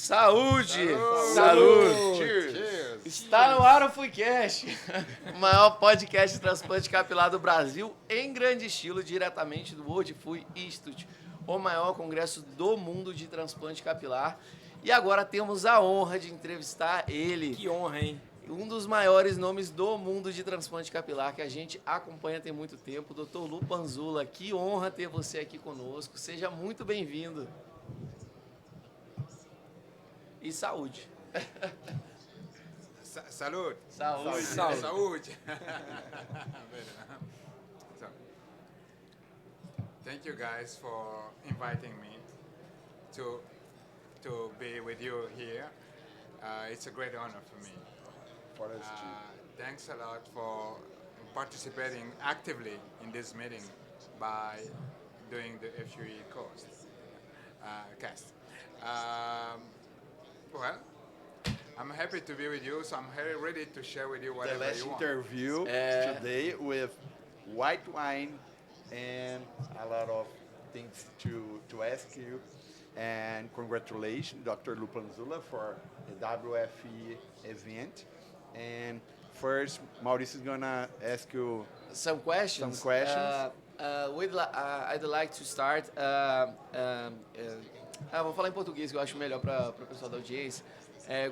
Saúde! Salud! Cheers! Está no ar o Fuicast, o maior podcast de transplante capilar do Brasil, em grande estilo, diretamente do World Fui Institute, o maior congresso do mundo de transplante capilar. E agora temos a honra de entrevistar ele. Que honra, hein? Um dos maiores nomes do mundo de transplante capilar que a gente acompanha tem muito tempo, o Dr. Lu Panzula. Que honra ter você aqui conosco. Seja muito bem-vindo. E saúde. Saúde. Saúde. Saúde. So, thank you guys for inviting me to be with you here. It's a great honor for me. For us too. Thanks a lot for participating actively in this meeting by doing the FUE cast. Well, I'm happy to be with you, so I'm very ready to share with you The whatever last you want. interview today with white wine and a lot of things to ask you. And congratulations, Dr. Lu Panzula, for the WFE event. And first, Mauricio is gonna ask you Some questions. Some questions. I'd like to start. Vou falar em português, que eu acho melhor para o pessoal da audiência.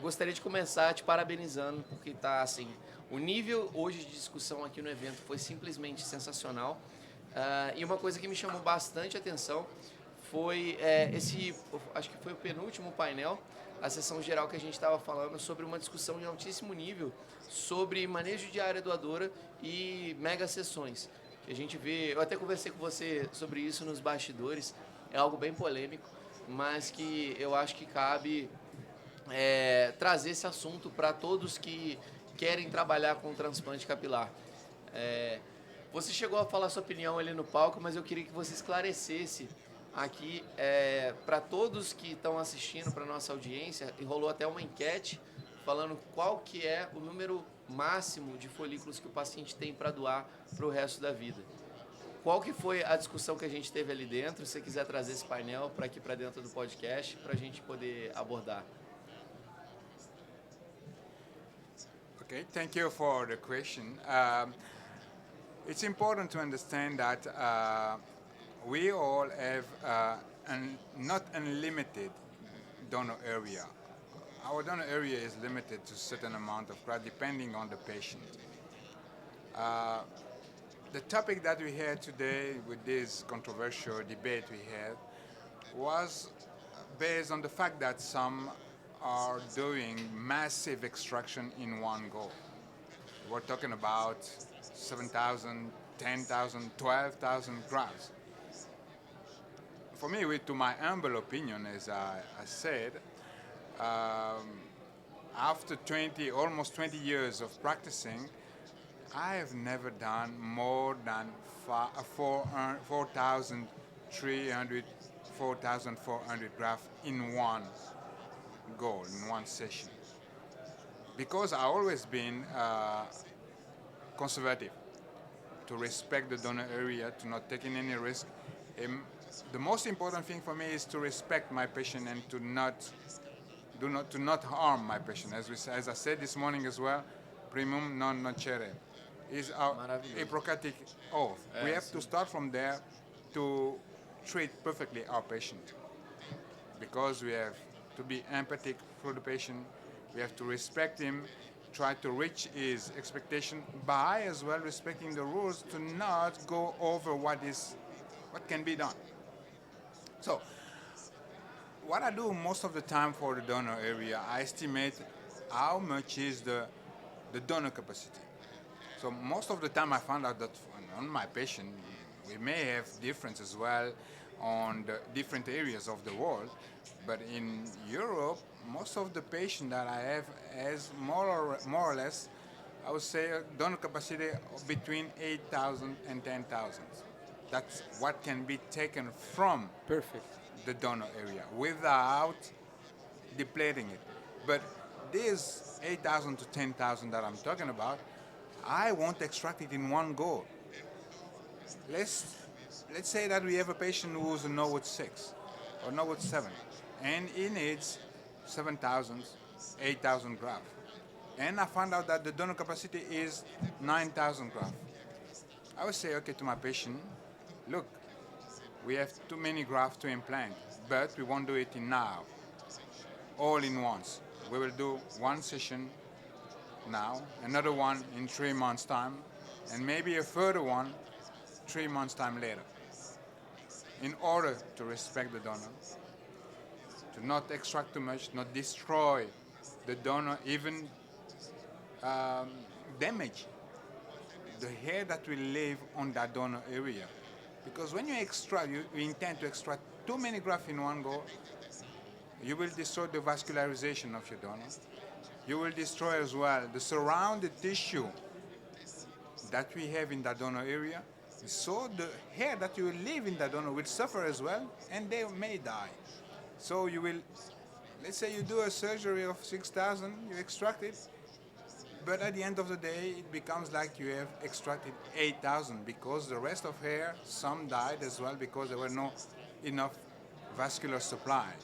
Gostaria de começar te parabenizando, porque tá assim, o nível hoje de discussão aqui no evento foi simplesmente sensacional. E uma coisa que me chamou bastante atenção foi acho que foi o penúltimo painel, a sessão geral que a gente estava falando sobre uma discussão de altíssimo nível sobre manejo de área doadora e mega sessões. Que a gente vê, eu até conversei com você sobre isso nos bastidores, é algo bem polêmico, mas que eu acho que cabe trazer esse assunto para todos que querem trabalhar com transplante capilar. Você chegou a falar sua opinião ali no palco, mas eu queria que você esclarecesse aqui para todos que estão assistindo, para nossa audiência, e rolou até uma enquete falando qual que é o número máximo de folículos que o paciente tem para doar para o resto da vida. Qual que foi a discussão que a gente teve ali dentro? Se você quiser trazer esse painel para aqui para dentro do podcast, para a gente poder abordar. Okay, thank you for the question. It's important to understand that we all have not unlimited donor area. Our donor area is limited to a certain amount of graft depending on the patient. The topic that we had today with this controversial debate we had was based on the fact that some are doing massive extraction in one go. We're talking about 7,000, 10,000, 12,000 grafts. For me, to my humble opinion, as I said, after almost 20 years of practicing, I have never done more than 4,300, 4,400 grafts in one go, in one session. Because I've always been conservative, to respect the donor area, to not taking any risk. The most important thing for me is to respect my patient and to not harm my patient. As I said this morning as well, primum non nocere is our Hippocratic oath. We have to start from there to treat perfectly our patient, because we have to be empathic for the patient. We have to respect him, try to reach his expectation by as well respecting the rules to not go over what can be done. So, what I do most of the time for the donor area, I estimate how much is the donor capacity. So most of the time I found out that on my patient, we may have difference as well on the different areas of the world, but in Europe, most of the patient that I have has more or less, I would say, a donor capacity of between 8,000 and 10,000. That's what can be taken from the donor area without depleting it. But these 8,000 to 10,000 that I'm talking about, I won't extract it in one go. Let's say that we have a patient who's a Norwood 6 or Norwood 7, and he needs 7,000, 8,000 grafts. And I found out that the donor capacity is 9,000 grafts. I would say, okay, to my patient, look, we have too many grafts to implant, but we won't do it in now, all in once. We will do one session now, another one in 3 months' time, and maybe a further one 3 months' time later. In order to respect the donor, to not extract too much, not destroy the donor, even damage the hair that will live on that donor area. Because when you extract, you intend to extract too many grafts in one go, you will destroy the vascularization of your donor. You will destroy as well the surrounding tissue that we have in that donor area. So the hair that you will leave in that donor will suffer as well, and they may die. So you will, let's say you do a surgery of 6,000, you extract it, but at the end of the day, it becomes like you have extracted 8,000 because the rest of hair, some died as well because there were no enough vascular supply.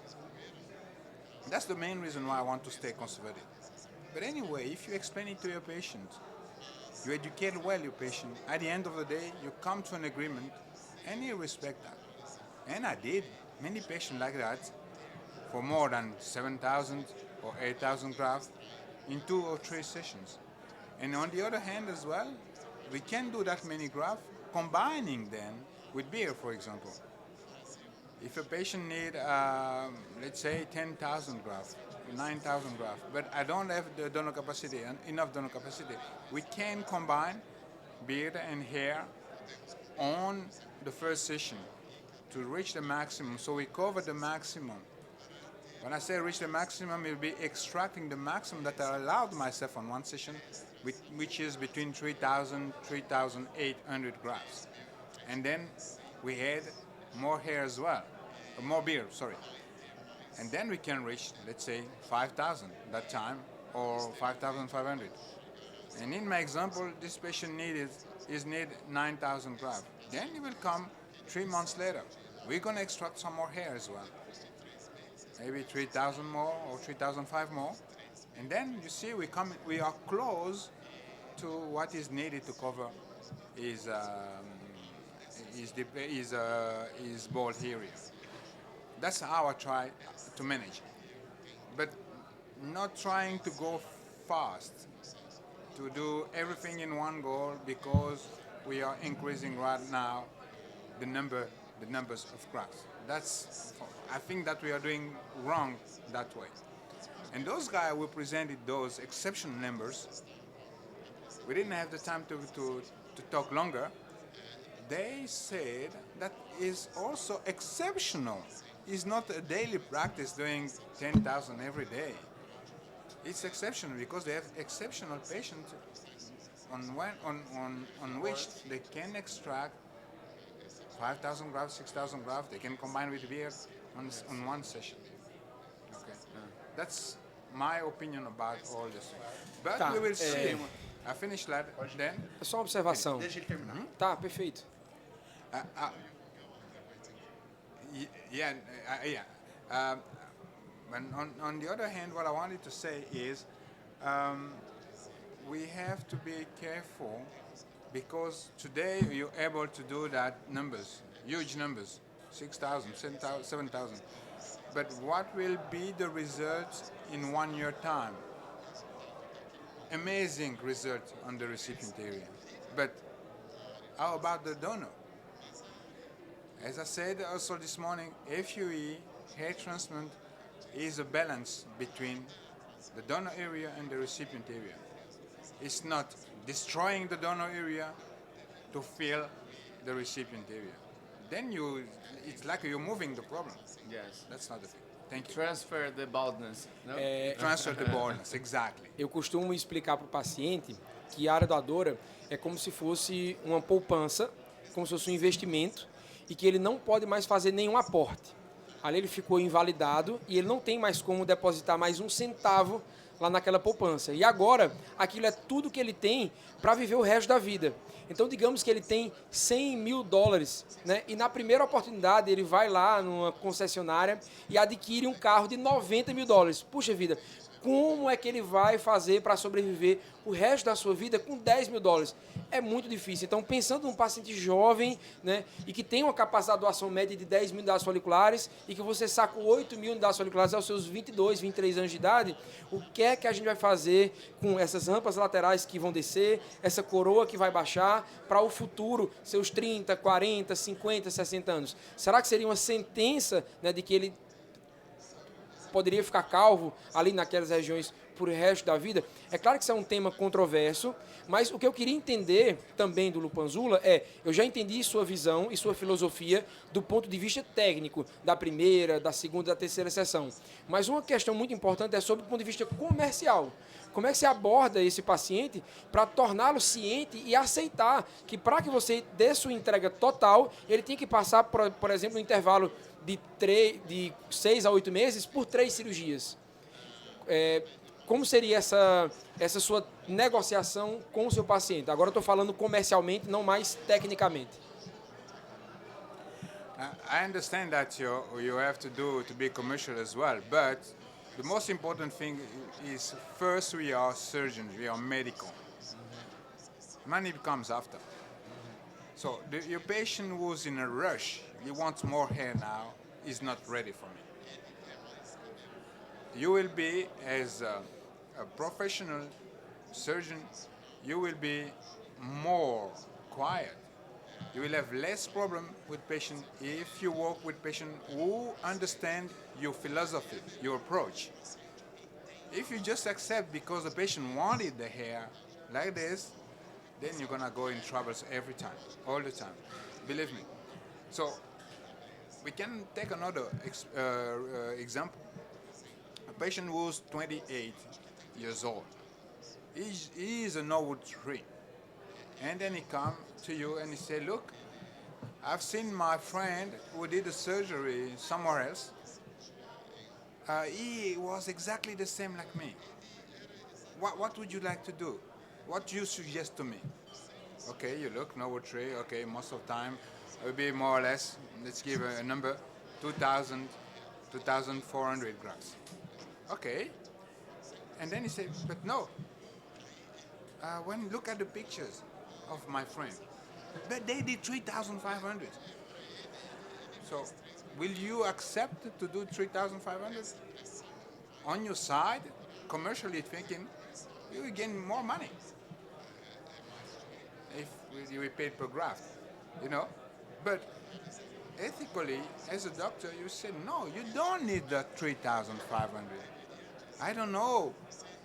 That's the main reason why I want to stay conservative. But anyway, if you explain it to your patient, you educate well your patient, at the end of the day, you come to an agreement and you respect that. And I did many patients like that for more than 7,000 or 8,000 grafts in 2 or 3 sessions. And on the other hand as well, we can do that many grafts, combining them with beer, for example. If a patient needs, let's say, 10,000 grafts, 9,000 grafts, but I don't have the donor capacity, enough donor capacity, we can combine beard and hair on the first session to reach the maximum. So we cover the maximum. When I say reach the maximum, it will be extracting the maximum that I allowed myself on one session, which is between 3,000, 3,800 grafts. And then we add more hair as well, more beard, sorry. And then we can reach, let's say, 5,000 that time, or 5,500. And in my example, this patient need 9,000 grafts. Then he will come 3 months later. We're going to extract some more hair as well. Maybe 3,000 more or 3,005 more. And then you see we are close to what is needed to cover his bald area. That's how I try to manage. But not trying to go fast, to do everything in one goal, because we are increasing right now the numbers of grafts. I think that we are doing wrong that way. And those guys who presented those exceptional numbers, we didn't have the time to talk longer. They said that is also exceptional. It's not a daily practice doing 10,000 every day. It's exceptional because they have exceptional patients on which they can extract 5,000 grafts, 6,000 grafts. They can combine with beer on one session. Okay, that's my opinion about all this. But we will see. I finished that. Then. É só uma observação. Deixa ele terminar. Tá, perfeito. On the other hand, what I wanted to say is we have to be careful because today you're able to do that numbers, huge numbers, 6,000, 7,000. But what will be the results in 1 year time? Amazing result on the recipient area. But how about the donor? As I said also this morning, FUE, hair transplant, is a balance between the donor area and the recipient area. It's not destroying the donor area to fill the recipient area. Then it's like you're moving the problem. Yes. That's not the thing. Thank you. Transfer the baldness. No? Transfer the baldness, exactly. Eu costumo explicar para o paciente que a área doadora é como se fosse uma poupança, como se fosse um investimento, e que ele não pode mais fazer nenhum aporte. Ali ele ficou invalidado e ele não tem mais como depositar mais um centavo lá naquela poupança. E agora, aquilo é tudo que ele tem para viver o resto da vida. Então, digamos que ele tem 100 mil dólares, né? E na primeira oportunidade ele vai lá numa concessionária e adquire um carro de 90 mil dólares. Puxa vida, como é que ele vai fazer para sobreviver o resto da sua vida com 10 mil dólares? É muito difícil. Então, pensando num paciente jovem, né, e que tem uma capacidade de doação média de 10 mil unidades foliculares e que você saca 8 mil unidades foliculares aos seus 22, 23 anos de idade, o que é que a gente vai fazer com essas rampas laterais que vão descer, essa coroa que vai baixar para o futuro, seus 30, 40, 50, 60 anos? Será que seria uma sentença, né, de que ele poderia ficar calvo ali naquelas regiões por o resto da vida? É claro que isso é um tema controverso, mas o que eu queria entender também do Lupanzula eu já entendi sua visão e sua filosofia do ponto de vista técnico, da primeira, da segunda, da terceira sessão. Mas uma questão muito importante é sobre o ponto de vista comercial. Como é que você aborda esse paciente para torná-lo ciente e aceitar que para que você dê sua entrega total, ele tem que passar, por exemplo, um intervalo de 6 a 8 meses por 3 cirurgias. Como seria essa sua negociação com o seu paciente? Agora eu estou falando comercialmente, não mais tecnicamente. I understand that you have to do to be commercial as well, but the most important thing is first we are surgeons, we are medical. Money comes after. So your patient who's in a rush, he wants more hair now, is not ready for me. You will be, as a professional surgeon, you will be more quiet. You will have less problem with patient if you work with patient who understand your philosophy, your approach. If you just accept because the patient wanted the hair like this, then you're gonna go in troubles every time, all the time. Believe me. So we can take another example. A patient who's 28 years old. He is a Norwood tree. And then he come to you and he say, look, I've seen my friend who did the surgery somewhere else. He was exactly the same like me. What would you like to do? What do you suggest to me? Okay, you look, Norwood tree, okay, most of the time it will be more or less, let's give a number, 2,000, 2,400 grams. Okay. And then he said, but no. When you look at the pictures of my friend, but they did 3,500. So, will you accept to do 3,500? On your side, commercially thinking, you will gain more money if you were paid per graft, you know. But ethically, as a doctor, you said, no, you don't need that 3,500. I don't know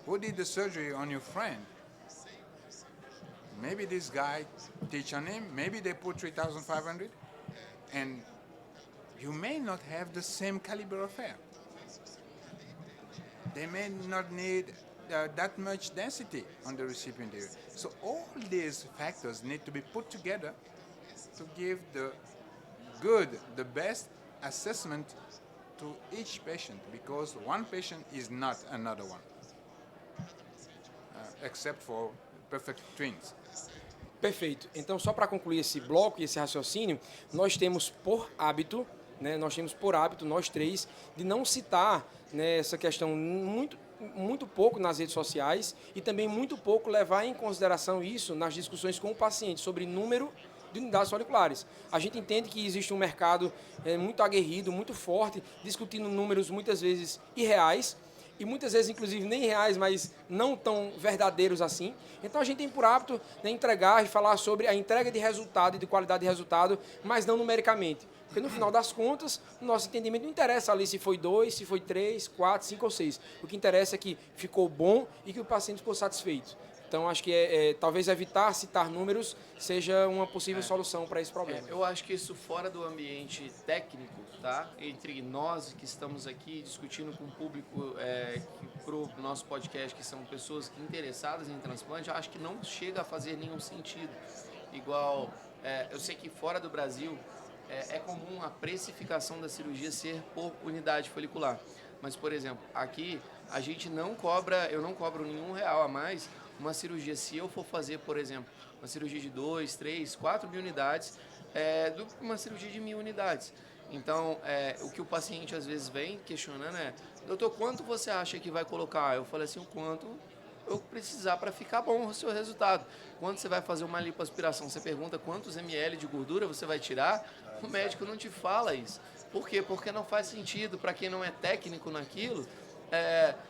who did the surgery on your friend. Maybe this guy teach on him, maybe they put 3,500, and you may not have the same caliber of hair. They may not need that much density on the recipient area. So all these factors need to be put together to give the best assessment to each patient, because one patient is not another one, except for perfect twins. Perfeito. Então, só para concluir esse bloco e esse raciocínio, nós temos por hábito, nós três, de não citar, né, essa questão muito pouco nas redes sociais e também muito pouco levar em consideração isso nas discussões com o paciente sobre número de unidades foliculares. A gente entende que existe um mercado muito aguerrido, muito forte, discutindo números muitas vezes irreais, e muitas vezes, inclusive, nem reais, mas não tão verdadeiros assim. Então, a gente tem por hábito, né, entregar e falar sobre a entrega de resultado e de qualidade de resultado, mas não numericamente. Porque, no final das contas, o nosso entendimento não interessa ali se foi 2, se foi 3, 4, 5 ou 6. O que interessa é que ficou bom e que o paciente ficou satisfeito. Então, acho que talvez evitar citar números seja uma possível solução para esse problema. Eu acho que isso fora do ambiente técnico, tá? Entre nós que estamos aqui discutindo com o público para o nosso podcast, que são pessoas interessadas em transplante, eu acho que não chega a fazer nenhum sentido. Igual, eu sei que fora do Brasil é comum a precificação da cirurgia ser por unidade folicular. Mas, por exemplo, aqui a gente não cobra, eu não cobro nenhum real a mais uma cirurgia. Se eu for fazer, por exemplo, uma cirurgia de 2, 3, 4 mil unidades, do que uma cirurgia de 1.000 unidades. Então, o que o paciente às vezes vem questionando é: doutor, quanto você acha que vai colocar? Eu falei assim: o quanto eu precisar para ficar bom o seu resultado. Quando você vai fazer uma lipoaspiração, você pergunta quantos ml de gordura você vai tirar, o médico não te fala isso. Por quê? Porque não faz sentido para quem não é técnico naquilo,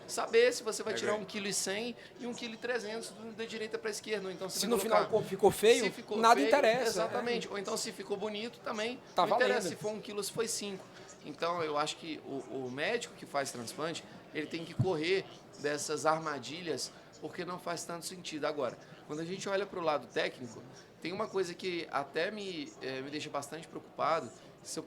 saber se você vai tirar 1,1 kg e 1,3 kg da direita para a esquerda. Então, se no final o corpo ficou feio, nada interessa. Exatamente. Ou então, se ficou bonito, também tá não interessa valendo. se for 1 kg, se foi 5. Então, eu acho que o médico que faz transplante, ele tem que correr dessas armadilhas, porque não faz tanto sentido. Agora, quando a gente olha para o lado técnico, tem uma coisa que até me deixa bastante preocupado.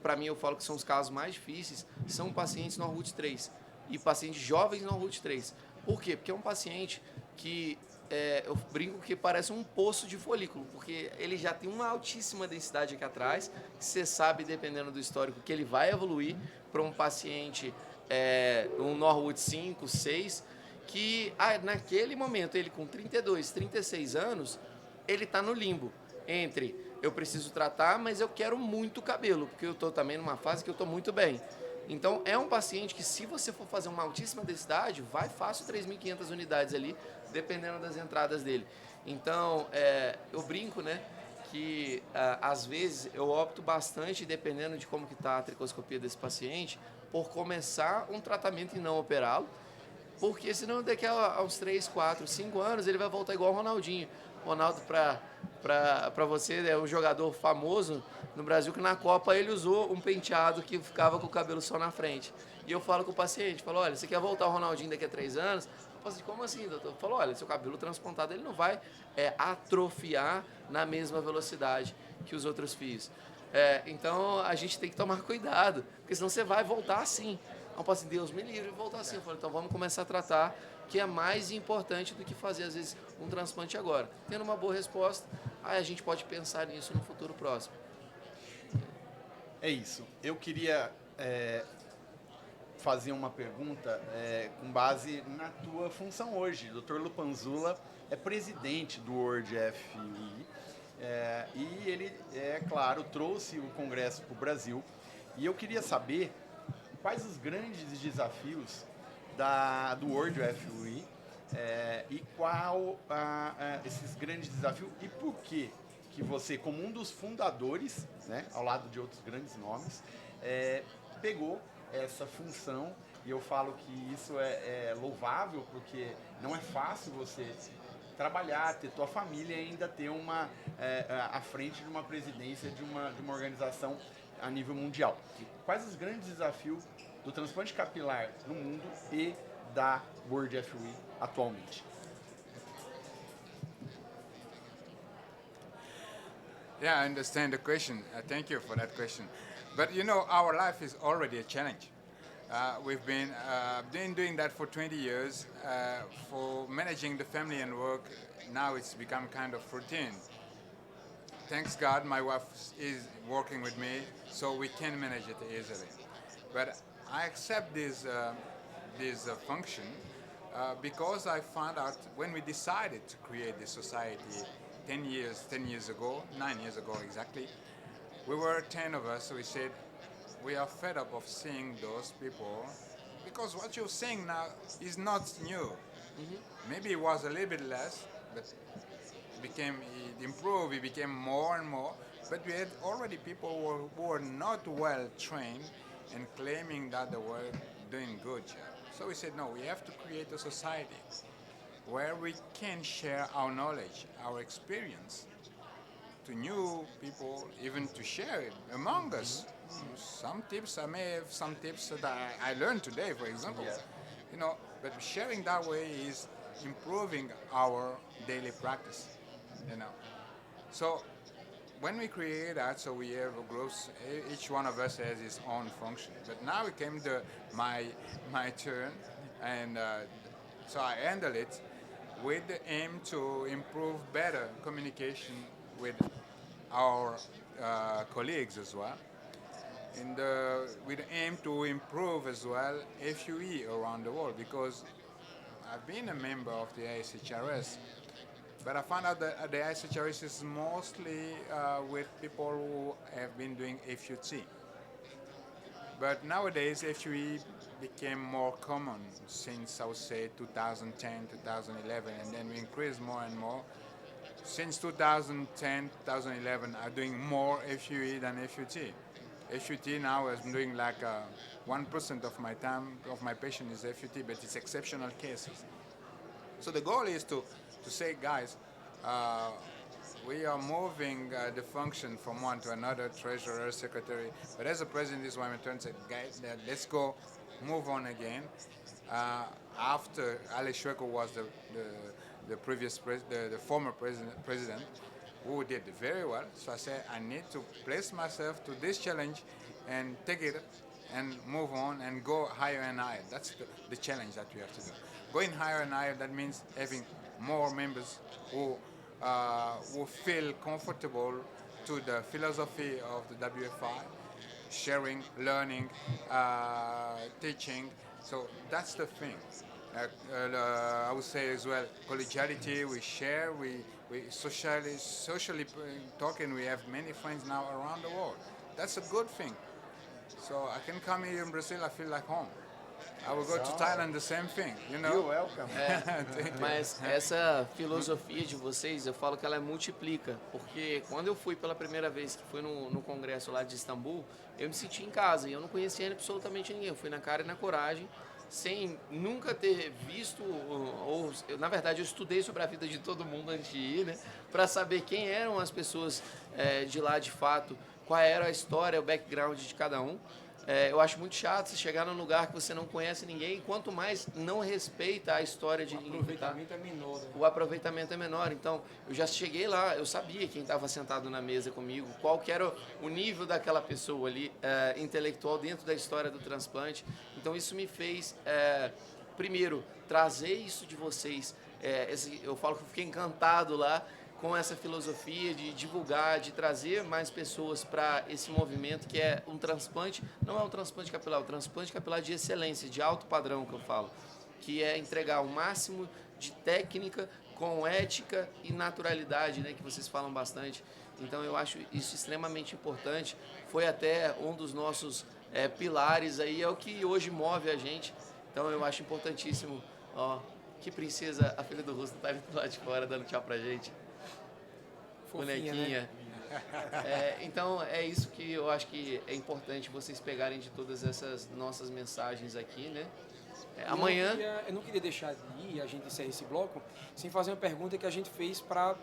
Para mim, eu falo que são os casos mais difíceis, são pacientes Norwood 3 e pacientes jovens Norwood 3. Por quê? Porque é um paciente que, eu brinco que parece um poço de folículo, porque ele já tem uma altíssima densidade aqui atrás, que você sabe, dependendo do histórico, que ele vai evoluir para um paciente, um Norwood 5, 6, que naquele momento, ele com 32, 36 anos, ele está no limbo entre eu preciso tratar, mas eu quero muito cabelo, porque eu estou também numa fase que eu estou muito bem. Então, é um paciente que, se você for fazer uma altíssima densidade, vai fácil 3.500 unidades ali, dependendo das entradas dele. Então, eu brinco, né, que às vezes eu opto bastante, dependendo de como que está a tricoscopia desse paciente, por começar um tratamento e não operá-lo, porque senão daqui a uns 3, 4, 5 anos ele vai voltar igual o Ronaldinho. Ronaldo, para você, é um jogador famoso no Brasil que na Copa ele usou um penteado que ficava com o cabelo só na frente. E eu falo com o paciente, falo: olha, você quer voltar ao Ronaldinho daqui a 3 anos? Eu falo assim: como assim, doutor? Eu falo: olha, seu cabelo transplantado ele não vai atrofiar na mesma velocidade que os outros fios. Então a gente tem que tomar cuidado, porque senão você vai voltar assim. Não posso assim: Deus me livre, voltar assim. Eu falo: então vamos começar a tratar, que é mais importante do que fazer, às vezes, um transplante agora. Tendo uma boa resposta, aí a gente pode pensar nisso no futuro próximo. É isso. Eu queria fazer uma pergunta com base na tua função hoje. O Dr. Lupanzula é presidente do World FUI e ele, claro, trouxe o congresso para o Brasil. E eu queria saber quais os grandes desafios do World FUI e qual esses grandes desafios e por que você, como um dos fundadores, né, ao lado de outros grandes nomes, pegou essa função. E eu falo que isso é louvável, porque não é fácil você trabalhar, ter tua família e ainda ter à frente de uma presidência de uma organização a nível mundial. Quais os grandes desafios do transplante capilar no mundo e da World FUI atualmente? Yeah, I understand the question. Thank you for that question. But you know, our life is already a challenge. We've been doing that for 20 years. For managing the family and work, now it's become kind of routine. Thanks God, my wife is working with me, so we can manage it easily. But I accept this function because I found out when we decided to create this society 10 years ago, 9 years ago exactly, we were 10 of us, so we said, we are fed up of seeing those people, because what you're seeing now is not new. Mm-hmm. Maybe it was a little bit less, but it improved, it became more and more, but we had already people who were not well trained and claiming that they were doing good job. So we said, no, we have to create a society where we can share our knowledge, our experience to new people, even to share it among us. Some tips, I may have some tips that I learned today, for example. Yeah. You know, but sharing that way is improving our daily practice, you know. So when we create that, so we have groups, each one of us has his own function. But now it came to my turn, and so I handle it with the aim to improve better communication with our colleagues as well, and with the aim to improve as well FUE around the world, because I've been a member of the ISHRS, but I found out that the ISHRS is mostly with people who have been doing FUT. But nowadays, FUE became more common since, I would say, 2010, 2011, and then we increased more and more. Since 2010, 2011, I'm doing more FUE than FUT. FUT now is doing like 1% of my time, of my patient is FUT, but it's exceptional cases. So the goal is to say, guys, we are moving the function from one to another, treasurer, secretary. But as a president, this is why I'm trying to say, guys, let's go, move on again. After Alex Schweiko was the previous the former president, who did very well. So I said, I need to place myself to this challenge and take it and move on and go higher and higher. That's the challenge that we have to do. Going higher and higher, that means having more members who feel comfortable to the philosophy of the WFI, sharing, learning, teaching. So that's the thing. I would say as well, collegiality, we share, we socially talking, we have many friends now around the world. That's a good thing. So I can come here in Brazil, I feel like home. I will go to Thailand, the same thing, you know. You're welcome. Mas essa filosofia de vocês, eu falo que ela multiplica, porque quando eu fui pela primeira vez, que fui no congresso lá de Istambul, eu me senti em casa e eu não conhecia absolutamente ninguém. Eu fui na cara e na coragem, sem nunca ter visto, na verdade eu estudei sobre a vida de todo mundo antes de ir, né, para saber quem eram as pessoas de lá de fato, qual era a história, o background de cada um. Eu acho muito chato você chegar num lugar que você não conhece ninguém, e quanto mais não respeita a história de ninguém. O aproveitamento é menor, né? O aproveitamento é menor. Então, eu já cheguei lá, eu sabia quem estava sentado na mesa comigo, qual que era o nível daquela pessoa ali, intelectual, dentro da história do transplante. Então, isso me fez, primeiro, trazer isso de vocês. Eu falo que eu fiquei encantado lá com essa filosofia de divulgar, de trazer mais pessoas para esse movimento que é um transplante, não é um transplante capilar, é um transplante capilar de excelência, de alto padrão que eu falo, que é entregar o máximo de técnica com ética e naturalidade, né, que vocês falam bastante. Então eu acho isso extremamente importante, foi até um dos nossos pilares aí, é o que hoje move a gente. Então eu acho importantíssimo, ó, que princesa, a filha do Russo tá ali do lado de fora dando tchau pra gente. Bonequinha. Né? Então é isso que eu acho que é importante vocês pegarem de todas essas nossas mensagens aqui, né? Amanhã... Eu não queria deixar de ir, a gente encerrar esse bloco, sem fazer uma pergunta que a gente fez para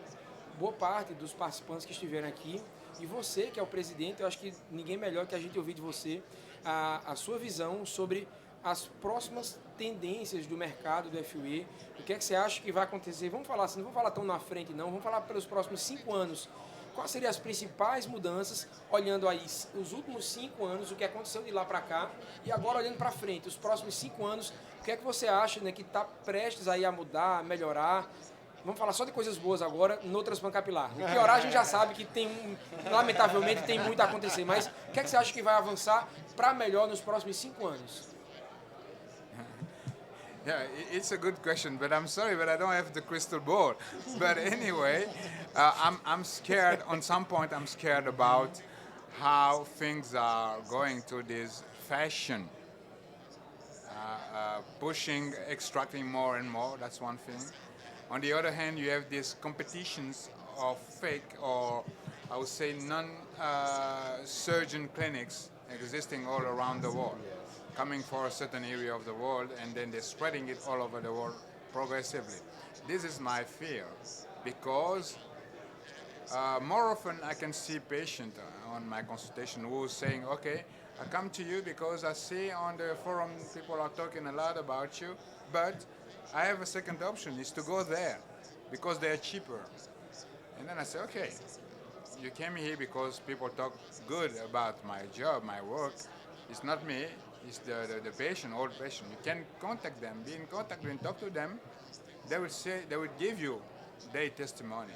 boa parte dos participantes que estiveram aqui. E você, que é o presidente, eu acho que ninguém melhor que a gente ouvir de você a sua visão sobre as próximas tendências do mercado do FUE, o que é que você acha que vai acontecer? Vamos falar assim, não vamos falar tão na frente não, vamos falar pelos próximos 5 anos. Quais seriam as principais mudanças, olhando aí os últimos 5 anos, o que aconteceu de lá para cá, e agora olhando para frente, os próximos 5 anos, o que é que você acha, né, que está prestes aí a mudar, a melhorar? Vamos falar só de coisas boas agora no transplante capilar. O piorar a gente já sabe que lamentavelmente tem muito a acontecer, mas o que é que você acha que vai avançar para melhor nos próximos 5 anos? Yeah, it's a good question, but I'm sorry, but I don't have the crystal ball. But anyway, I'm scared. On some point, I'm scared about how things are going to this fashion, pushing, extracting more and more. That's one thing. On the other hand, you have these competitions of fake, or I would say non-surgeon clinics existing all around the world, coming for a certain area of the world, and then they're spreading it all over the world progressively. This is my fear, because more often I can see patients on my consultation who are saying, okay, I come to you because I see on the forum people are talking a lot about you, but I have a second option, is to go there, because they're cheaper. And then I say, okay, you came here because people talk good about my job, my work. It's not me. It's the patient, old patient. You can contact them, be in contact with them, talk to them. They will give you their testimony.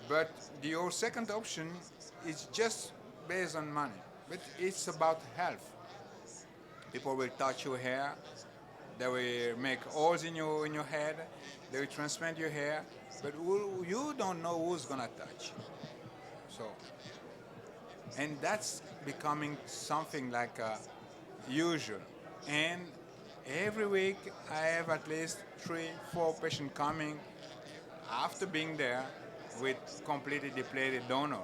But your second option is just based on money. But it's about health. People will touch your hair. They will make holes in your head. They will transplant your hair, but you don't know who's gonna touch. So, and that's becoming something like usual. And every week I have at least 3-4 patients coming after being there with completely depleted donor,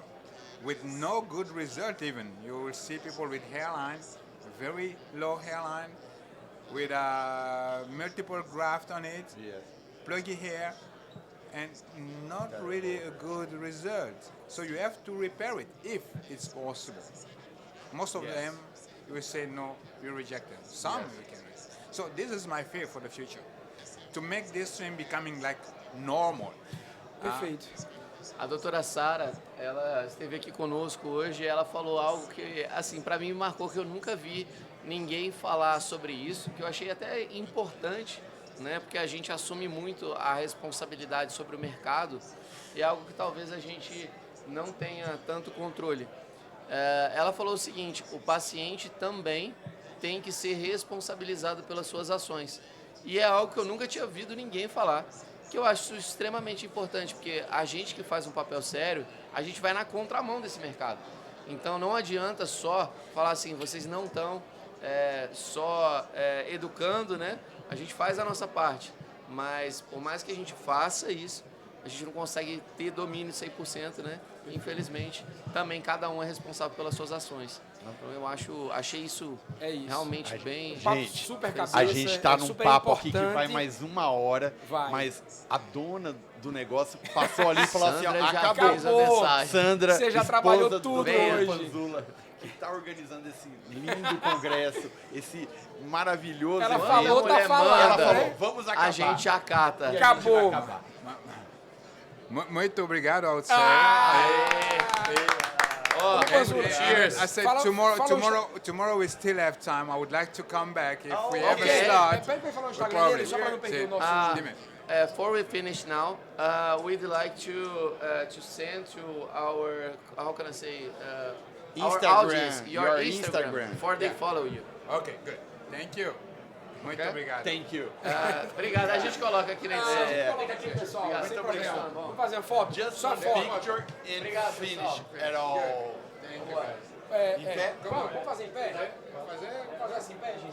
with no good result even. You will see people with hairline, very low hairline, with multiple graft on it, Yes. pluggy hair, and not really a good result. So you have to repair it if it's possible. Most of Yes. them, you will say no, you reject them. Some Yes. you can reject. So this is my fear for the future, to make this thing becoming like normal. Perfeito. A doutora Sara, ela esteve aqui conosco hoje e ela falou algo que, assim, para mim me marcou, que eu nunca vi ninguém falar sobre isso, que eu achei até importante, né? Porque a gente assume muito a responsabilidade sobre o mercado e é algo que talvez a gente não tenha tanto controle. Ela falou o seguinte: o paciente também tem que ser responsabilizado pelas suas ações. E é algo que eu nunca tinha ouvido ninguém falar, que eu acho extremamente importante, porque a gente que faz um papel sério, a gente vai na contramão desse mercado. Então não adianta só falar assim, vocês não estão só educando, né? A gente faz a nossa parte, mas por mais que a gente faça isso, a gente não consegue ter domínio 100%, né? Infelizmente, também cada um é responsável pelas suas ações. Então eu achei isso, realmente bem... Papo Gente, super cabeça, a gente está num super papo aqui que vai importante. mais 1 hora, Vai. mas a dona do negócio passou ali e falou assim, ó, Sandra já acabou. fez a mensagem. Sandra, Você já esposa trabalhou do tudo Dr. hoje. Panzula, que está organizando esse lindo congresso, esse maravilhoso Ela evento. falou, tá mulher falando, Ela manda, falou, né? vamos acabar. a gente acata. Acabou. Muito obrigado, I would say. Ó, Panzula, cheers. I said Fala- tomorrow we still have time. I would like to come back if we okay. have a slot. Pede pra ele falar o no Instagram problem. dele, só pra não perder o nosso... Dime. Before we finish now, we'd like to send to our, how can I say, our Instagram, audience, your your Instagram, Instagram. before they follow you. Okay, good. Thank you. Muito Okay. obrigado. Thank you. Obrigado, a gente coloca aqui na edição. Coloca aqui, pessoal, Obrigado. sem Muito problema. obrigado. Vamos fazer uma foto? Just Só one foto. picture and Obrigado, finish pessoal. at all. Vamos fazer em pé? Vamos fazer assim, em pé, gente?